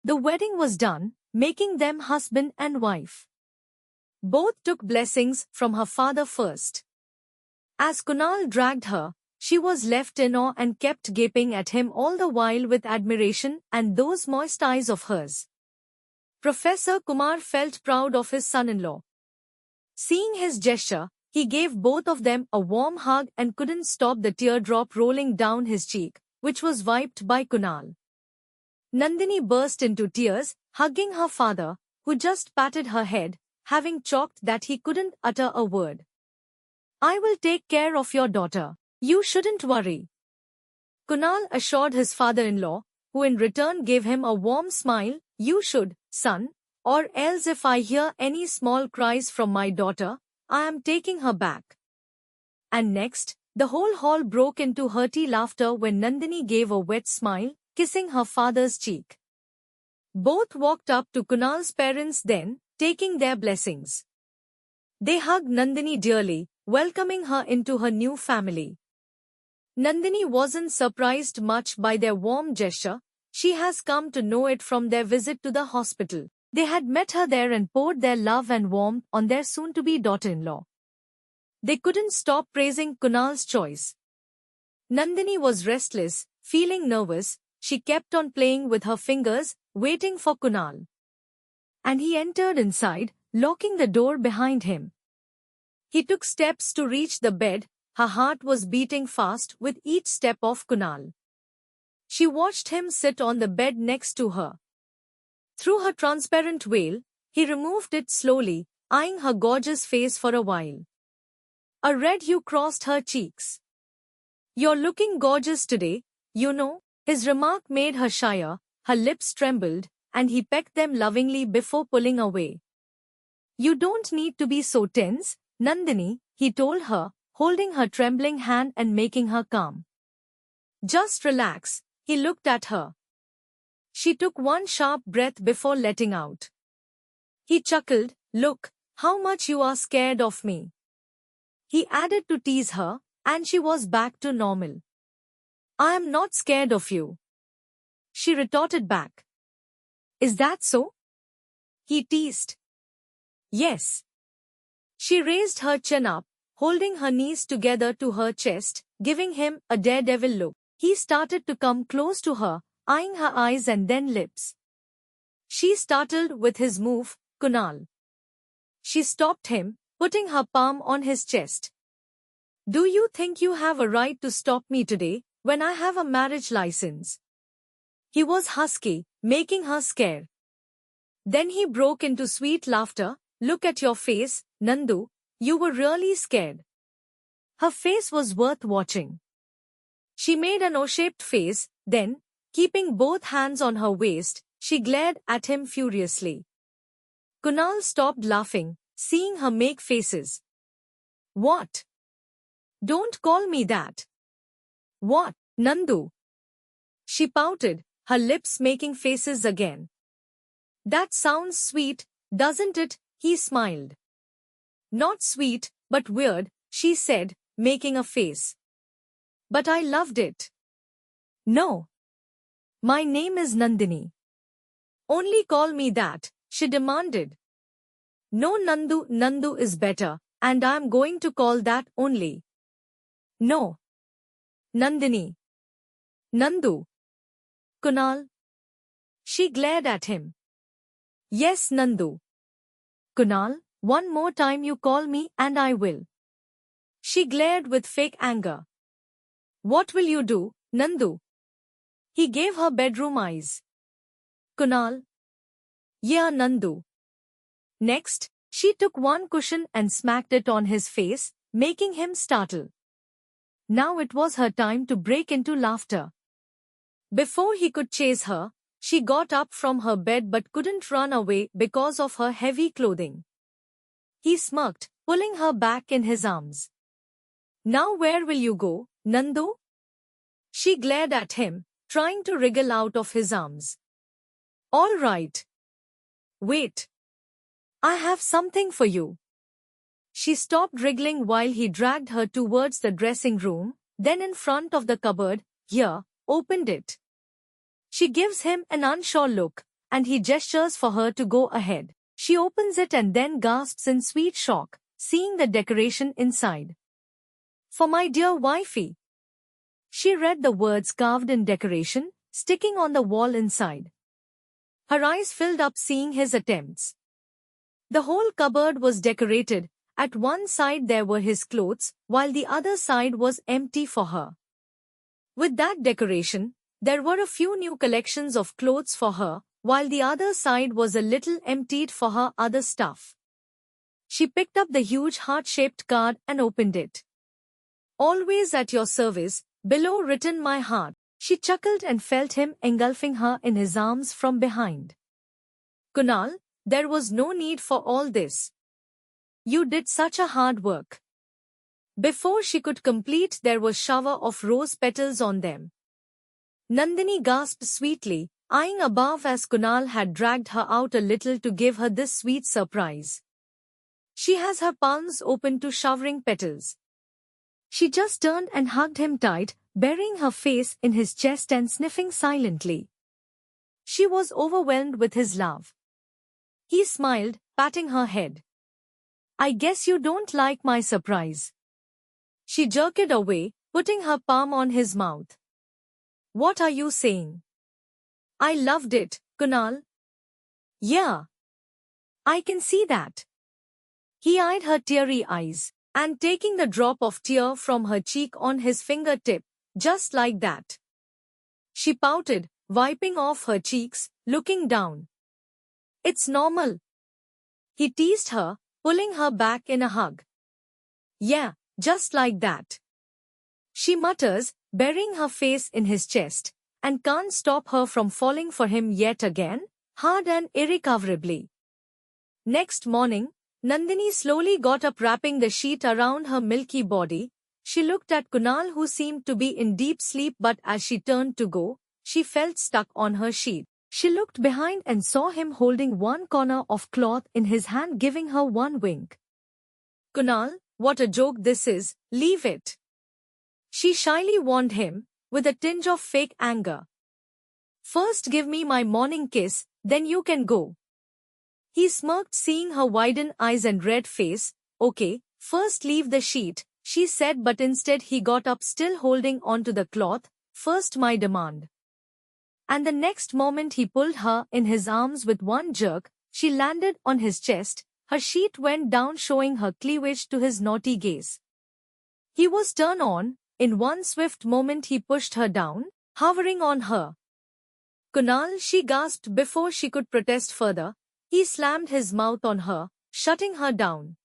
The wedding was done, making them husband and wife. Both took blessings from her father first. As Kunal dragged her, she was left in awe and kept gaping at him all the while with admiration and those moist eyes of hers. Professor Kumar felt proud of his son-in-law. Seeing his gesture, he gave both of them a warm hug and couldn't stop the teardrop rolling down his cheek, which was wiped by Kunal. Nandini burst into tears, hugging her father, who just patted her head, having choked that he couldn't utter a word. "I will take care of your daughter. You shouldn't worry," Kunal assured his father-in-law, who in return gave him a warm smile. "You should, son, or else if I hear any small cries from my daughter, I am taking her back." And next, the whole hall broke into hearty laughter when Nandini gave a wet smile, kissing her father's cheek. Both walked up to Kunal's parents then, taking their blessings. They hugged Nandini dearly, welcoming her into her new family. Nandini wasn't surprised much by their warm gesture. She has come to know it from their visit to the hospital. They had met her there and poured their love and warmth on their soon-to-be daughter-in-law. They couldn't stop praising Kunal's choice. Nandini was restless, feeling nervous. She kept on playing with her fingers, waiting for Kunal. And he entered inside, locking the door behind him. He took steps to reach the bed. Her heart was beating fast with each step of Kunal. She watched him sit on the bed next to her. Through her transparent veil, he removed it slowly, eyeing her gorgeous face for a while. A red hue crossed her cheeks. "You're looking gorgeous today, you know," his remark made her shyer, her lips trembled, and he pecked them lovingly before pulling away. "You don't need to be so tense, Nandini," he told her, holding her trembling hand and making her calm. "Just relax." He looked at her. She took one sharp breath before letting out. He chuckled, "Look, how much you are scared of me." He added to tease her, and she was back to normal. "I am not scared of you," she retorted back. "Is that so?" he teased. "Yes." She raised her chin up, holding her knees together to her chest, giving him a daredevil look. He started to come close to her, eyeing her eyes and then lips. She startled with his move, "Kunal." She stopped him, putting her palm on his chest. "Do you think you have a right to stop me today, when I have a marriage license?" He was husky, making her scared. Then he broke into sweet laughter. "Look at your face, Nandu, you were really scared." Her face was worth watching. She made an O-shaped face, then, keeping both hands on her waist, she glared at him furiously. Kunal stopped laughing, seeing her make faces. "What? Don't call me that." "What, Nandu?" She pouted, her lips making faces again. "That sounds sweet, doesn't it?" He smiled. "Not sweet, but weird," she said, making a face. "But I loved it." "No. My name is Nandini." "Only call me that," she demanded. "No, Nandu, Nandu is better, and I'm going to call that only." "No. Nandini." "Nandu." "Kunal." She glared at him. "Yes, Nandu." "Kunal, one more time you call me and I will." She glared with fake anger. "What will you do, Nandu?" He gave her bedroom eyes. "Kunal." "Yeah, Nandu." Next, she took one cushion and smacked it on his face, making him startle. Now it was her time to break into laughter. Before he could chase her, she got up from her bed but couldn't run away because of her heavy clothing. He smirked, pulling her back in his arms. "Now where will you go, Nandu?" She glared at him, trying to wriggle out of his arms. "All right. Wait. I have something for you." She stopped wriggling while he dragged her towards the dressing room, then in front of the cupboard. "Here, opened it." She gives him an unsure look, and he gestures for her to go ahead. She opens it and then gasps in sweet shock, seeing the decoration inside. "For my dear wifey." She read the words carved in decoration, sticking on the wall inside. Her eyes filled up seeing his attempts. The whole cupboard was decorated. At one side there were his clothes, while the other side was empty for her. With that decoration, there were a few new collections of clothes for her, while the other side was a little emptied for her other stuff. She picked up the huge heart-shaped card and opened it. "Always at your service, below written my heart." She chuckled and felt him engulfing her in his arms from behind. "Kunal, there was no need for all this. You did such a hard work." Before she could complete, there was a shower of rose petals on them. Nandini gasped sweetly, eyeing above as Kunal had dragged her out a little to give her this sweet surprise. She has her palms open to showering petals. She just turned and hugged him tight, burying her face in his chest and sniffing silently. She was overwhelmed with his love. He smiled, patting her head. "I guess you don't like my surprise." She jerked away, putting her palm on his mouth. "What are you saying?" "I loved it, Kunal." "Yeah. I can see that." He eyed her teary eyes, and taking the drop of tear from her cheek on his fingertip, "Just like that." She pouted, wiping off her cheeks, looking down. "It's normal." He teased her, pulling her back in a hug. "Yeah, just like that." She mutters, burying her face in his chest, and can't stop her from falling for him yet again, hard and irrecoverably. Next morning, Nandini slowly got up, wrapping the sheet around her milky body. She looked at Kunal, who seemed to be in deep sleep, but as she turned to go, she felt stuck on her sheet. She looked behind and saw him holding one corner of cloth in his hand, giving her one wink. "Kunal, what a joke this is, leave it." She shyly warned him, with a tinge of fake anger. "First give me my morning kiss, then you can go." He smirked, seeing her widen eyes and red face. "Okay, first leave the sheet," she said, but instead he got up, still holding onto the cloth. "First my demand." And the next moment he pulled her in his arms with one jerk. She landed on his chest. Her sheet went down, showing her cleavage to his naughty gaze. He was turned on. In one swift moment he pushed her down, hovering on her. "Kunal," she gasped before she could protest further. He slammed his mouth on her, shutting her down.